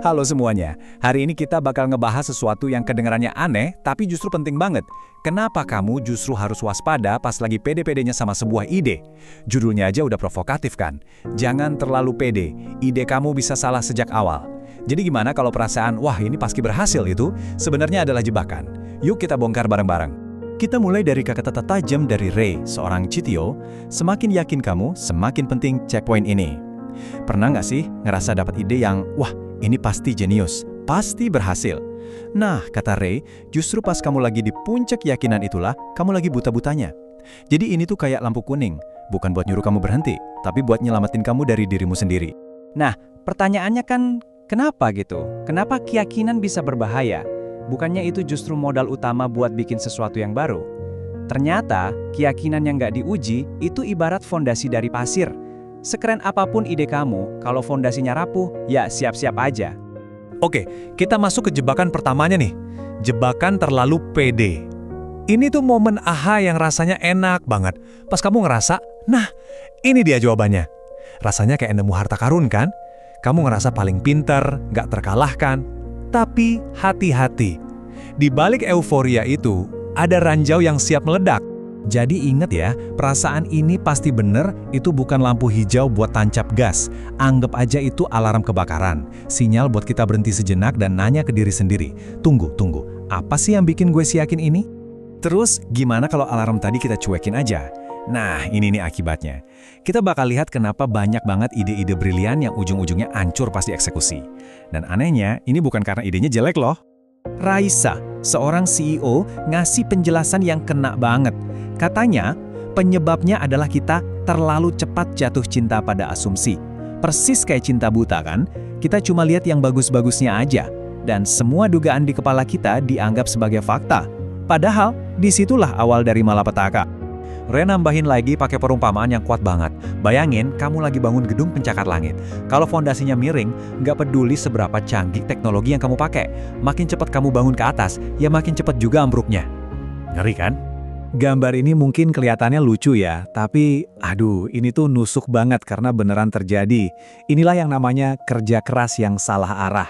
Halo semuanya, hari ini kita bakal ngebahas sesuatu yang kedengarannya aneh, tapi justru penting banget. Kenapa kamu justru harus waspada pas lagi pede-pedenya sama sebuah ide? Judulnya aja udah provokatif kan? Jangan terlalu pede, ide kamu bisa salah sejak awal. Jadi gimana kalau perasaan, wah ini pasti berhasil itu, sebenarnya adalah jebakan? Yuk kita bongkar bareng-bareng. Kita mulai dari kata-kata tajam dari Ray, seorang CTO, semakin yakin kamu, semakin penting checkpoint ini. Pernah nggak sih ngerasa dapat ide yang, wah ini pasti jenius, pasti berhasil? Nah, kata Ray, justru pas kamu lagi di puncak keyakinan itulah, kamu lagi buta-butanya. Jadi ini tuh kayak lampu kuning, bukan buat nyuruh kamu berhenti, tapi buat nyelamatin kamu dari dirimu sendiri. Nah, pertanyaannya kan, kenapa gitu? Kenapa keyakinan bisa berbahaya? Bukannya itu justru modal utama buat bikin sesuatu yang baru? Ternyata, keyakinan yang nggak diuji, itu ibarat fondasi dari pasir. Sekeren apapun ide kamu, kalau fondasinya rapuh, ya siap-siap aja. Oke, kita masuk ke jebakan pertamanya nih. Jebakan terlalu pede. Ini tuh momen aha yang rasanya enak banget. Pas kamu ngerasa, nah ini dia jawabannya. Rasanya kayak nemu harta karun kan? Kamu ngerasa paling pintar, nggak terkalahkan. Tapi hati-hati. Di balik euforia itu, ada ranjau yang siap meledak. Jadi ingat ya, perasaan ini pasti bener, itu bukan lampu hijau buat tancap gas. Anggap aja itu alarm kebakaran. Sinyal buat kita berhenti sejenak dan nanya ke diri sendiri. Tunggu, apa sih yang bikin gue yakin ini? Terus, gimana kalau alarm tadi kita cuekin aja? Nah, ini nih akibatnya. Kita bakal lihat kenapa banyak banget ide-ide brilian yang ujung-ujungnya hancur pas dieksekusi. Dan anehnya, ini bukan karena idenya jelek loh. Raisa, seorang CEO, ngasih penjelasan yang kena banget. Katanya, penyebabnya adalah kita terlalu cepat jatuh cinta pada asumsi. Persis kayak cinta buta kan? Kita cuma lihat yang bagus-bagusnya aja. Dan semua dugaan di kepala kita dianggap sebagai fakta. Padahal, disitulah awal dari malapetaka. Ray nambahin lagi pakai perumpamaan yang kuat banget. Bayangin, kamu lagi bangun gedung pencakar langit. Kalau fondasinya miring, nggak peduli seberapa canggih teknologi yang kamu pakai. Makin cepat kamu bangun ke atas, ya makin cepat juga ambruknya. Ngeri kan? Gambar ini mungkin kelihatannya lucu ya, tapi aduh, ini tuh nusuk banget karena beneran terjadi. Inilah yang namanya kerja keras yang salah arah.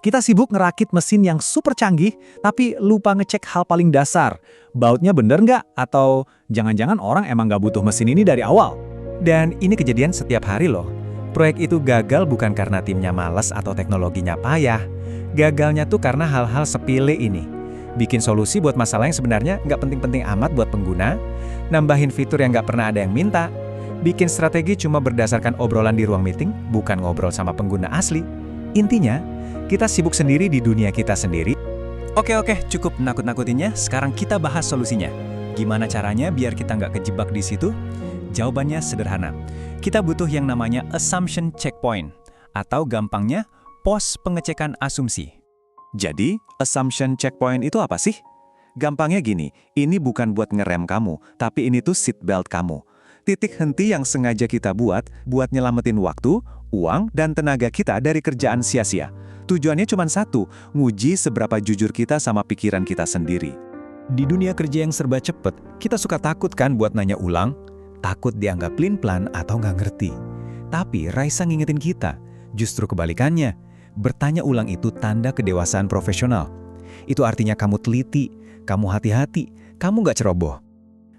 Kita sibuk ngerakit mesin yang super canggih, tapi lupa ngecek hal paling dasar. Bautnya bener nggak? Atau jangan-jangan orang emang nggak butuh mesin ini dari awal? Dan ini kejadian setiap hari loh. Proyek itu gagal bukan karena timnya malas atau teknologinya payah. Gagalnya tuh karena hal-hal sepele ini. Bikin solusi buat masalah yang sebenarnya nggak penting-penting amat buat pengguna, nambahin fitur yang nggak pernah ada yang minta, bikin strategi cuma berdasarkan obrolan di ruang meeting, bukan ngobrol sama pengguna asli. Intinya, kita sibuk sendiri di dunia kita sendiri. Oke, cukup nakut-nakutinnya, sekarang kita bahas solusinya. Gimana caranya biar kita nggak kejebak di situ? Jawabannya sederhana. Kita butuh yang namanya assumption checkpoint, atau gampangnya, pos pengecekan asumsi. Jadi, assumption checkpoint itu apa sih? Gampangnya gini, ini bukan buat ngerem kamu, tapi ini tuh seatbelt kamu. Titik henti yang sengaja kita buat nyelamatin waktu, uang, dan tenaga kita dari kerjaan sia-sia. Tujuannya cuma satu, nguji seberapa jujur kita sama pikiran kita sendiri. Di dunia kerja yang serba cepet, kita suka takut kan buat nanya ulang? Takut dianggap plin-plan atau nggak ngerti. Tapi Raisa ngingetin kita, justru kebalikannya. Bertanya ulang itu tanda kedewasaan profesional. Itu artinya kamu teliti, kamu hati-hati, kamu nggak ceroboh.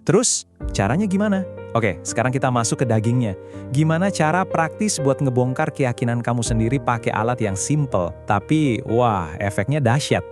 Terus, caranya gimana? Oke, sekarang kita masuk ke dagingnya. Gimana cara praktis buat ngebongkar keyakinan kamu sendiri pakai alat yang simple, tapi wah, efeknya dahsyat.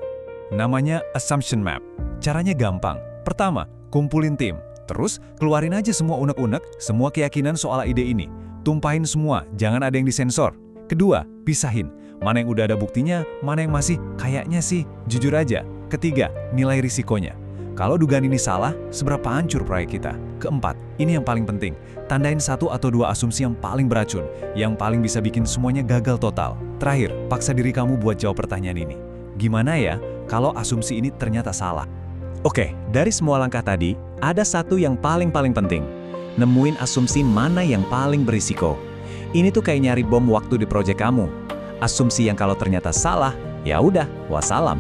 Namanya assumption map. Caranya gampang. Pertama, kumpulin tim. Terus, keluarin aja semua unek-unek, semua keyakinan soal ide ini. Tumpahin semua, jangan ada yang disensor. Kedua, pisahin. Mana yang udah ada buktinya, mana yang masih kayaknya sih, jujur aja. Ketiga, nilai risikonya. Kalau dugaan ini salah, seberapa hancur proyek kita? Keempat, ini yang paling penting. Tandain 1 atau 2 asumsi yang paling beracun, yang paling bisa bikin semuanya gagal total. Terakhir, paksa diri kamu buat jawab pertanyaan ini. Gimana ya kalau asumsi ini ternyata salah? Oke, dari semua langkah tadi, ada satu yang paling penting. Nemuin asumsi mana yang paling berisiko. Ini tuh kayak nyari bom waktu di proyek kamu. Asumsi yang kalau ternyata salah, ya udah, wassalam.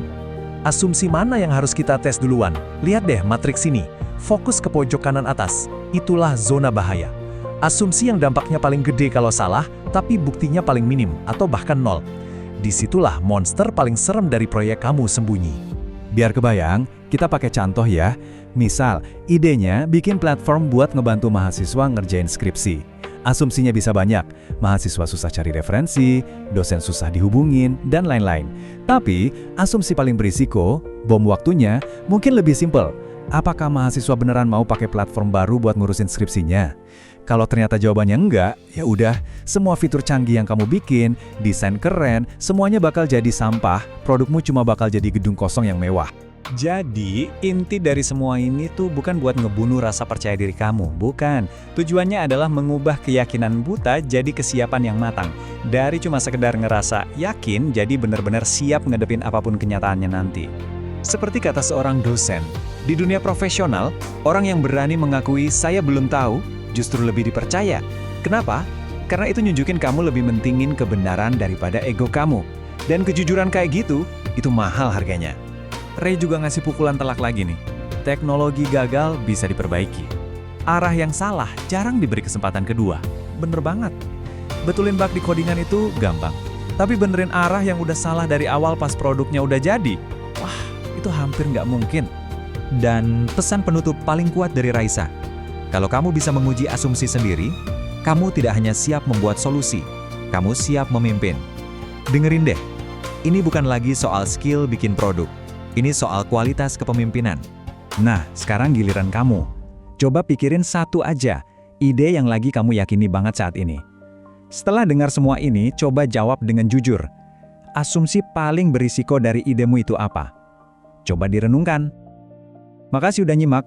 Asumsi mana yang harus kita tes duluan? Lihat deh matriks ini. Fokus ke pojok kanan atas. Itulah zona bahaya. Asumsi yang dampaknya paling gede kalau salah, tapi buktinya paling minim atau bahkan nol. disitulah monster paling serem dari proyek kamu sembunyi. Biar kebayang, kita pakai contoh ya. Misal, idenya bikin platform buat ngebantu mahasiswa ngerjain skripsi. Asumsinya bisa banyak, mahasiswa susah cari referensi, dosen susah dihubungin, dan lain-lain. Tapi, asumsi paling berisiko, bom waktunya, mungkin lebih simpel. Apakah mahasiswa beneran mau pakai platform baru buat ngurusin skripsinya? Kalau ternyata jawabannya enggak, ya udah, semua fitur canggih yang kamu bikin, desain keren, semuanya bakal jadi sampah, produkmu cuma bakal jadi gedung kosong yang mewah. Jadi, inti dari semua ini tuh bukan buat ngebunuh rasa percaya diri kamu, bukan. Tujuannya adalah mengubah keyakinan buta jadi kesiapan yang matang. Dari cuma sekedar ngerasa yakin, jadi benar-benar siap ngedepin apapun kenyataannya nanti. Seperti kata seorang dosen, di dunia profesional, orang yang berani mengakui saya belum tahu, justru lebih dipercaya. Kenapa? Karena itu nunjukin kamu lebih mentingin kebenaran daripada ego kamu. Dan kejujuran kayak gitu, itu mahal harganya. Ray juga ngasih pukulan telak lagi nih. Teknologi gagal bisa diperbaiki. Arah yang salah jarang diberi kesempatan kedua. Bener banget. Betulin bug di codingan itu gampang. Tapi benerin arah yang udah salah dari awal pas produknya udah jadi, wah, itu hampir nggak mungkin. Dan pesan penutup paling kuat dari Raisa, kalau kamu bisa menguji asumsi sendiri, kamu tidak hanya siap membuat solusi, kamu siap memimpin. Dengerin deh, ini bukan lagi soal skill bikin produk, ini soal kualitas kepemimpinan. Nah, sekarang giliran kamu. Coba pikirin satu aja, ide yang lagi kamu yakini banget saat ini. Setelah dengar semua ini, coba jawab dengan jujur. Asumsi paling berisiko dari idemu itu apa? Coba direnungkan. Makasih udah nyimak.